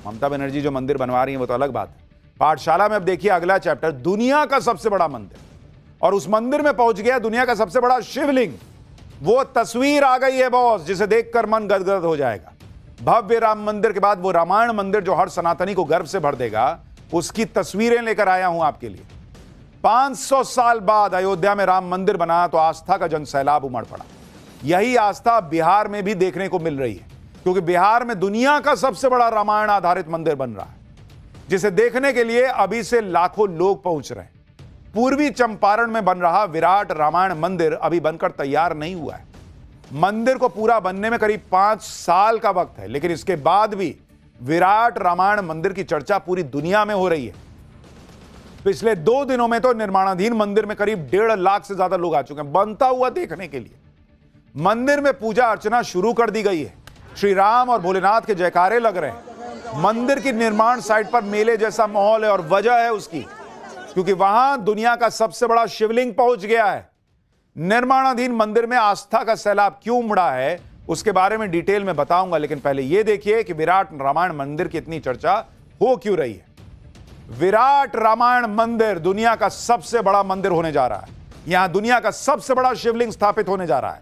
ममता बनर्जी जो मंदिर बनवा रही है वो तो अलग बात है। पाठशाला में अब देखिए अगला चैप्टर, दुनिया का सबसे बड़ा मंदिर, और उस मंदिर में पहुंच गया दुनिया का सबसे बड़ा शिवलिंग। वो तस्वीर आ गई है बॉस, जिसे देखकर मन गदगद हो जाएगा। भव्य राम मंदिर के बाद वो रामायण मंदिर जो हर सनातनी को गर्व से भर देगा, उसकी तस्वीरें लेकर आया हूं आपके लिए। 500 साल बाद अयोध्या में राम मंदिर बना तो आस्था का जनसैलाब उमड़ पड़ा। यही आस्था बिहार में भी देखने को मिल रही है, क्योंकि बिहार में दुनिया का सबसे बड़ा रामायण आधारित मंदिर बन रहा है, जिसे देखने के लिए अभी से लाखों लोग पहुंच रहे हैं। पूर्वी चंपारण में बन रहा विराट रामायण मंदिर अभी बनकर तैयार नहीं हुआ है। मंदिर को पूरा बनने में करीब 5 साल का वक्त है, लेकिन इसके बाद भी विराट रामायण मंदिर की चर्चा पूरी दुनिया में हो रही है। पिछले 2 दिनों में तो निर्माणाधीन मंदिर में करीब 1.5 लाख से ज्यादा लोग आ चुके हैं बनता हुआ देखने के लिए। मंदिर में पूजा अर्चना शुरू कर दी गई है। श्री राम और भोलेनाथ के जयकारे लग रहे हैं। मंदिर की निर्माण साइट पर मेले जैसा माहौल है, और वजह है उसकी, क्योंकि वहां दुनिया का सबसे बड़ा शिवलिंग पहुंच गया है। निर्माणाधीन मंदिर में आस्था का सैलाब क्यों उमड़ा है, उसके बारे में डिटेल में बताऊंगा, लेकिन पहले यह देखिए कि विराट रामायण मंदिर की इतनी चर्चा हो क्यों रही है। विराट रामायण मंदिर दुनिया का सबसे बड़ा मंदिर होने जा रहा है। यहां दुनिया का सबसे बड़ा शिवलिंग स्थापित होने जा रहा है।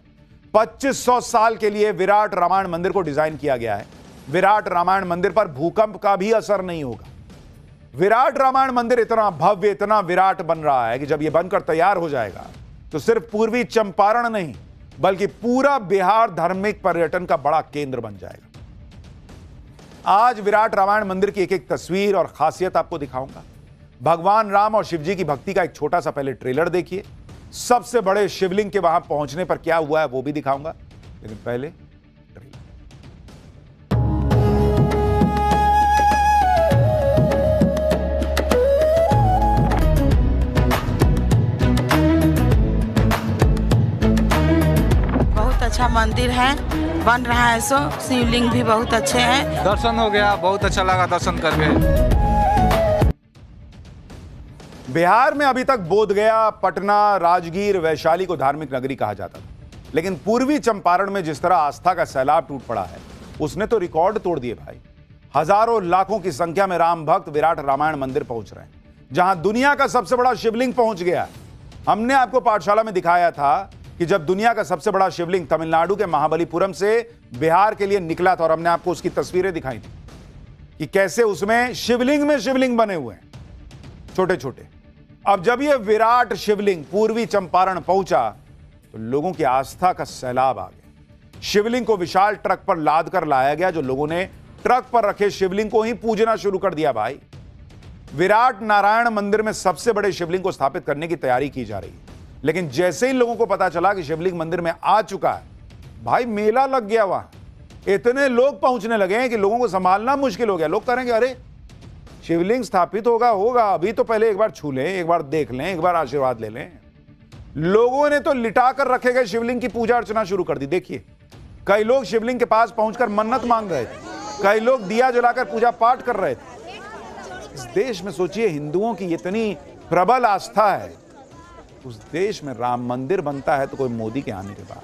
2500 साल के लिए विराट रामायण मंदिर को डिजाइन किया गया है। विराट रामायण मंदिर पर भूकंप का भी असर नहीं होगा। विराट रामायण मंदिर इतना भव्य, इतना विराट बन रहा है कि जब यह बनकर तैयार हो जाएगा तो सिर्फ पूर्वी चंपारण नहीं, बल्कि पूरा बिहार धार्मिक पर्यटन का बड़ा केंद्र बन जाएगा। आज विराट रामायण मंदिर की एक एक तस्वीर और खासियत आपको दिखाऊंगा। भगवान राम और शिव जी की भक्ति का एक छोटा सा पहले ट्रेलर देखिए। सबसे बड़े शिवलिंग के वहां पहुंचने पर क्या हुआ है वो भी दिखाऊंगा, लेकिन पहले ट्रेलर। बहुत अच्छा मंदिर है, बन रहा है। सो शिवलिंग भी बहुत अच्छे हैं। दर्शन हो गया, बहुत अच्छा लगा दर्शन करके। बिहार में अभी तक बोधगया, पटना, राजगीर, वैशाली को धार्मिक नगरी कहा जाता था, लेकिन पूर्वी चंपारण में जिस तरह आस्था का सैलाब टूट पड़ा है, उसने तो रिकॉर्ड तोड़ दिए भाई। हजारों लाखों की संख्या में राम भक्त विराट रामायण मंदिर पहुंच रहे हैं, जहां दुनिया का सबसे बड़ा शिवलिंग पहुंच गया। हमने आपको पाठशाला में दिखाया था कि जब दुनिया का सबसे बड़ा शिवलिंग तमिलनाडु के महाबलीपुरम से बिहार के लिए निकला था, और हमने आपको उसकी तस्वीरें दिखाई थी कि कैसे उसमें शिवलिंग बने हुए हैं, छोटे छोटे। अब जब यह विराट शिवलिंग पूर्वी चंपारण पहुंचा तो लोगों की आस्था का सैलाब आ गया। शिवलिंग को विशाल ट्रक पर लाद कर लाया गया, जो लोगों ने ट्रक पर रखे शिवलिंग को ही पूजना शुरू कर दिया भाई। विराट नारायण मंदिर में सबसे बड़े शिवलिंग को स्थापित करने की तैयारी की जा रही है, लेकिन जैसे ही लोगों को पता चला कि शिवलिंग मंदिर में आ चुका है, भाई मेला लग गया। वहां इतने लोग पहुंचने लगे हैं कि लोगों को संभालना मुश्किल हो गया। लोग कहेंगे अरे शिवलिंग स्थापित होगा, अभी तो पहले एक बार छू लें, एक बार देख लें, एक बार आशीर्वाद ले लें। लोगों ने तो लिटा कर रखे गए शिवलिंग की पूजा अर्चना शुरू कर दी। देखिए, कई लोग शिवलिंग के पास पहुंचकर मन्नत मांग रहे थे, कई लोग दिया जलाकर पूजा पाठ कर रहे थे। इस देश में सोचिए, हिंदुओं की इतनी प्रबल आस्था है, उस देश में राम मंदिर बनता है तो कोई मोदी के आने के बाद,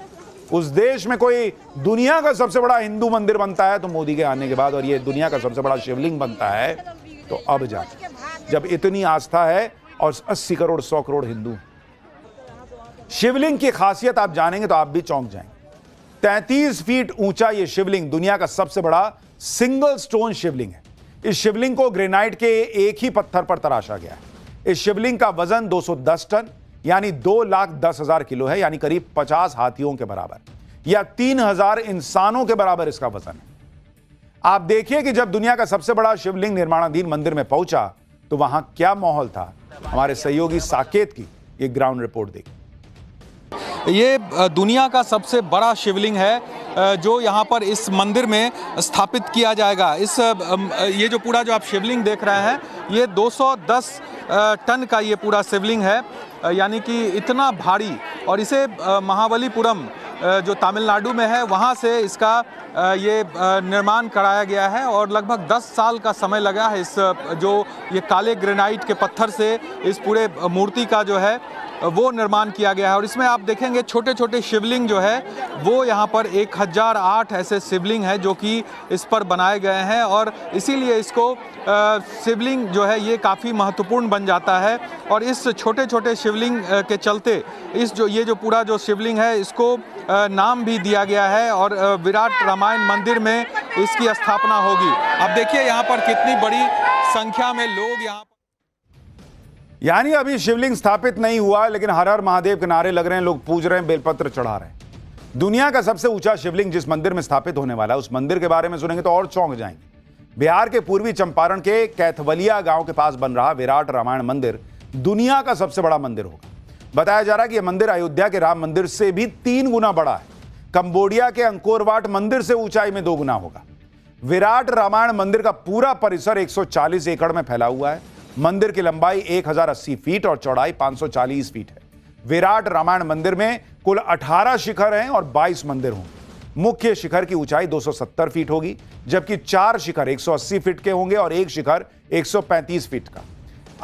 उस देश में कोई दुनिया का सबसे बड़ा हिंदू मंदिर बनता है तो मोदी के आने के बाद, और ये दुनिया का सबसे बड़ा शिवलिंग बनता है तो अब जाने, जब इतनी आस्था है और 80 करोड़ 100 करोड़ हिंदू। शिवलिंग की खासियत आप जानेंगे तो आप भी चौंक जाएंगे। 33 फीट ऊंचा यह शिवलिंग दुनिया का सबसे बड़ा सिंगल स्टोन शिवलिंग है। इस शिवलिंग को ग्रेनाइट के एक ही पत्थर पर तराशा गया है। इस शिवलिंग का वजन 210 टन यानी 2,10,000 किलो है, यानी करीब 50 हाथियों के बराबर, या 3,000 इंसानों के बराबर इसका वजन है। आप देखिए कि जब दुनिया का सबसे बड़ा शिवलिंग निर्माणाधीन मंदिर में पहुंचा तो वहां क्या माहौल था। हमारे सहयोगी साकेत की एक ग्राउंड रिपोर्ट देखिए। ये दुनिया का सबसे बड़ा शिवलिंग है जो यहाँ पर इस मंदिर में स्थापित किया जाएगा। ये जो पूरा जो आप शिवलिंग देख रहे हैं, ये 210 टन का ये पूरा शिवलिंग है, यानी कि इतना भारी। और इसे महाबलीपुरम जो तमिलनाडु में है, वहाँ से इसका ये निर्माण कराया गया है और लगभग 10 साल का समय लगा है इस जो ये काले ग्रेनाइट के पत्थर से इस पूरे मूर्ति का जो है वो निर्माण किया गया है। और इसमें आप देखेंगे छोटे छोटे शिवलिंग जो है वो यहाँ पर 1008 ऐसे शिवलिंग हैं जो कि इस पर बनाए गए हैं और इसीलिए इसको शिवलिंग जो है ये काफ़ी महत्वपूर्ण बन जाता है। और इस छोटे छोटे शिवलिंग के चलते ये जो पूरा जो शिवलिंग है इसको नाम भी दिया गया है और विराट रामायण मंदिर में इसकी स्थापना होगी। अब देखिए यहाँ पर कितनी बड़ी संख्या में लोग यहाँ यानी अभी शिवलिंग स्थापित नहीं हुआ, लेकिन हर हर महादेव के नारे लग रहे हैं, लोग पूज रहे हैं, बेलपत्र चढ़ा रहे हैं। दुनिया का सबसे ऊंचा शिवलिंग जिस मंदिर में स्थापित होने वाला है उस मंदिर के बारे में सुनेंगे तो और चौंक जाएंगे। बिहार के पूर्वी चंपारण के कैथवलिया गांव के पास बन रहा विराट रामायण मंदिर दुनिया का सबसे बड़ा मंदिर होगा। बताया जा रहा है कि यह मंदिर अयोध्या के राम मंदिर से भी 3 गुना बड़ा है। कंबोडिया के अंकोर वाट मंदिर से ऊंचाई में 2 गुना होगा। विराट रामायण मंदिर का पूरा परिसर 140 एकड़ में फैला हुआ है। मंदिर की लंबाई 1080 फीट और चौड़ाई 540 फीट है। विराट रामायण मंदिर में कुल 18 शिखर हैं और 22 मंदिर होंगे। मुख्य शिखर की ऊंचाई 270 फीट होगी, जबकि 4 शिखर 180 फीट के होंगे और 1 शिखर 135 फीट का।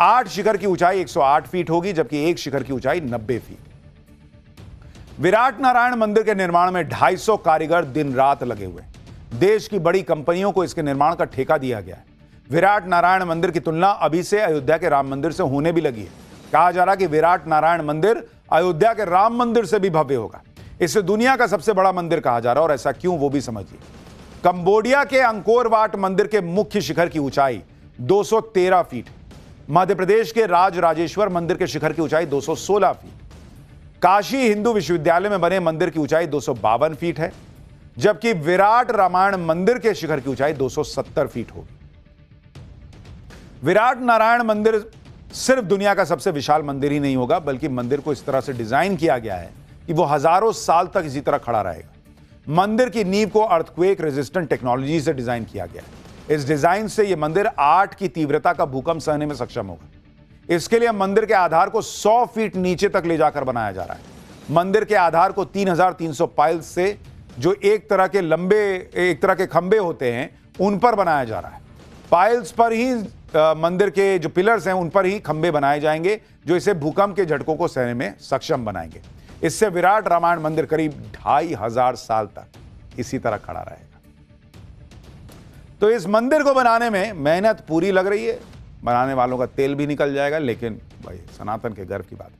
8 शिखर की ऊंचाई 108 फीट होगी, जबकि 1 शिखर की ऊंचाई 90 फीट। विराट नारायण मंदिर के निर्माण में 250 कारीगर दिन रात लगे हुए हैं। देश की बड़ी कंपनियों को इसके निर्माण का ठेका दिया गया है। विराट नारायण मंदिर की तुलना अभी से अयोध्या के राम मंदिर से होने भी लगी है। कहा जा रहा है कि विराट नारायण मंदिर अयोध्या के राम मंदिर से भी भव्य होगा। इसे दुनिया का सबसे बड़ा मंदिर कहा जा रहा है और ऐसा क्यों वो भी समझिए। कंबोडिया के अंकोर वाट मंदिर के मुख्य शिखर की ऊंचाई 213 फीट है। मध्य प्रदेश के राजराजेश्वर मंदिर के शिखर की ऊंचाई 216 फीट। काशी हिंदू विश्वविद्यालय में बने मंदिर की ऊंचाई 252 फीट है, जबकि विराट रामायण मंदिर के शिखर की ऊंचाई 270 फीट होगी। विराट नारायण मंदिर सिर्फ दुनिया का सबसे विशाल मंदिर ही नहीं होगा, बल्कि मंदिर को इस तरह से डिजाइन किया गया है कि वो हजारों साल तक इसी तरह खड़ा रहेगा। मंदिर की नींव को अर्थक्वेक रेजिस्टेंट टेक्नोलॉजी से डिजाइन किया गया है। इस डिजाइन से यह मंदिर 8 की तीव्रता का भूकंप सहने में सक्षम होगा। इसके लिए मंदिर के आधार को 100 फीट नीचे तक ले जाकर बनाया जा रहा है। मंदिर के आधार को 3300 पाइल्स से, जो एक तरह के खंबे होते हैं, उन पर बनाया जा रहा है। पाइल्स पर ही मंदिर के जो पिलर्स हैं उन पर ही खंबे बनाए जाएंगे, जो इसे भूकंप के झटकों को सहने में सक्षम बनाएंगे। इससे विराट रामायण मंदिर करीब 2500 साल तक इसी तरह खड़ा रहेगा। तो इस मंदिर को बनाने में मेहनत पूरी लग रही है, बनाने वालों का तेल भी निकल जाएगा, लेकिन भाई सनातन के गर्व की बात है।